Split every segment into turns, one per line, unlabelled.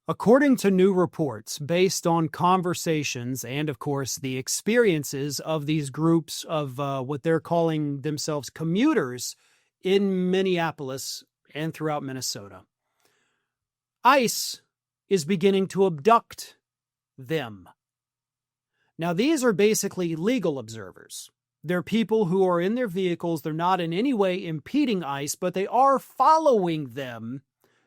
According to new reports based on conversations and, of course, the experiences of these groups of what they're calling themselves commuters in Minneapolis and throughout Minnesota, ICE is beginning to abduct them. Now, these are basically legal observers. They're people who are in their vehicles. They're not in any way impeding ICE, but they are following them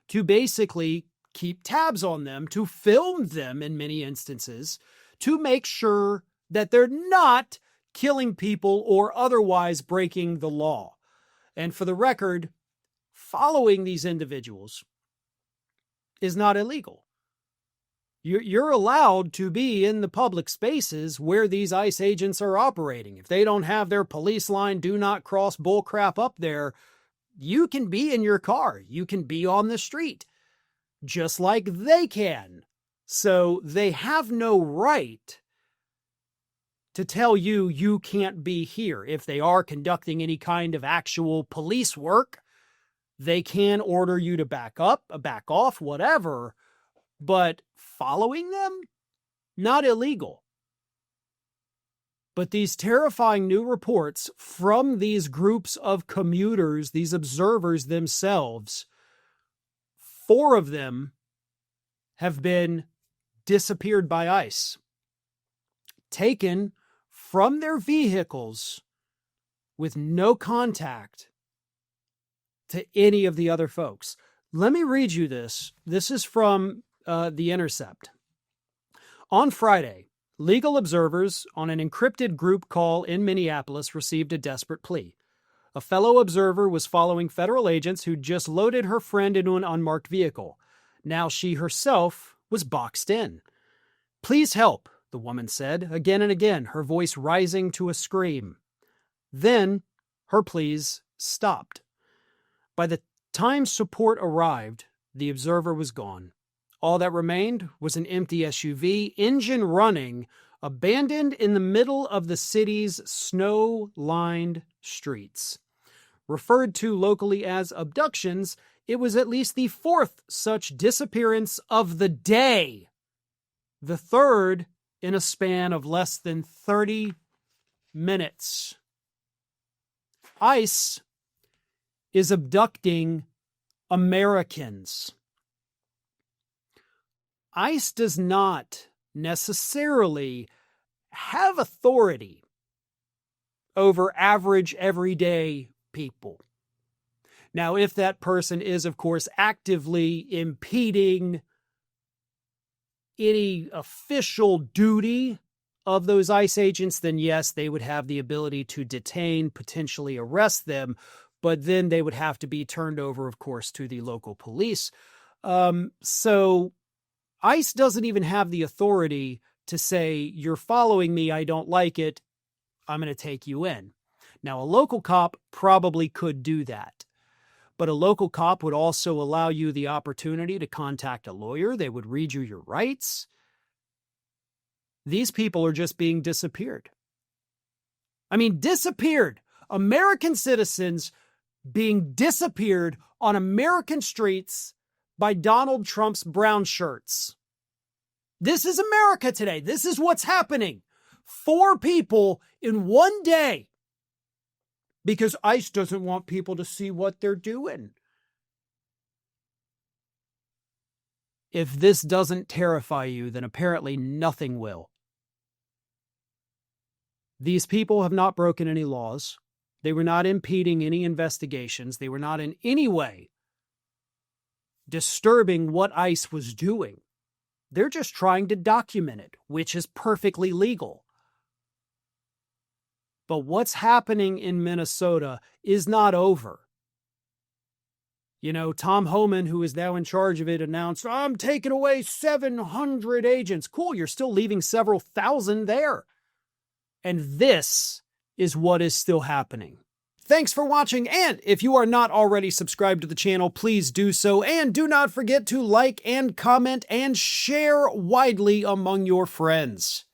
to basically keep tabs on them, to film them in many instances, to make sure that they're not killing people or otherwise breaking the law. And for the record, following these individuals is not illegal. You're allowed to be in the public spaces where these ICE agents are operating. If they don't have their police line, do not cross bullcrap up there, you can be in your car. You can be on the street, just like they can. So they have no right to tell you you can't be here. If they are conducting any kind of actual police work, they can order you to back up, back off, whatever. But following them, not illegal. But these terrifying new reports from these groups of commuters, these observers themselves, 4 of them have been disappeared by ICE, taken from their vehicles with no contact to any of the other folks. Let me read you this. This is from The Intercept. On Friday, legal observers on an encrypted group call in Minneapolis received a desperate plea. A fellow observer was following federal agents who just loaded her friend into an unmarked vehicle. Now she herself was boxed in. "Please help," the woman said, again and again, her voice rising to a scream. Then her pleas stopped. By the time support arrived, the observer was gone. All that remained was an empty SUV, engine running, abandoned in the middle of the city's snow-lined streets. Referred to locally as abductions, it was at least the 4th such disappearance of the day. The 3rd in a span of less than 30 minutes. ICE is abducting Americans. ICE does not necessarily have authority over average, everyday people. Now, if that person is, of course, actively impeding any official duty of those ICE agents, then yes, they would have the ability to detain, potentially arrest them, but then they would have to be turned over, of course, to the local police. So ICE doesn't even have the authority to say, "You're following me, I don't like it, I'm going to take you in." Now, a local cop probably could do that. But a local cop would also allow you the opportunity to contact a lawyer. They would read you your rights. These people are just being disappeared. I mean, disappeared. American citizens being disappeared on American streets by Donald Trump's brown shirts. This is America today. This is what's happening. 4 people in one day. Because ICE doesn't want people to see what they're doing. If this doesn't terrify you, then apparently nothing will. These people have not broken any laws. They were not impeding any investigations. They were not in any way disturbing what ICE was doing. They're just trying to document it, which is perfectly legal. But what's happening in Minnesota is not over. You know, Tom Homan, who is now in charge of it, announced, "I'm taking away 700 agents." Cool, you're still leaving several thousand there. And this is what is still happening. Thanks for watching, and if you are not already subscribed to the channel, please do so, and do not forget to like and comment and share widely among your friends.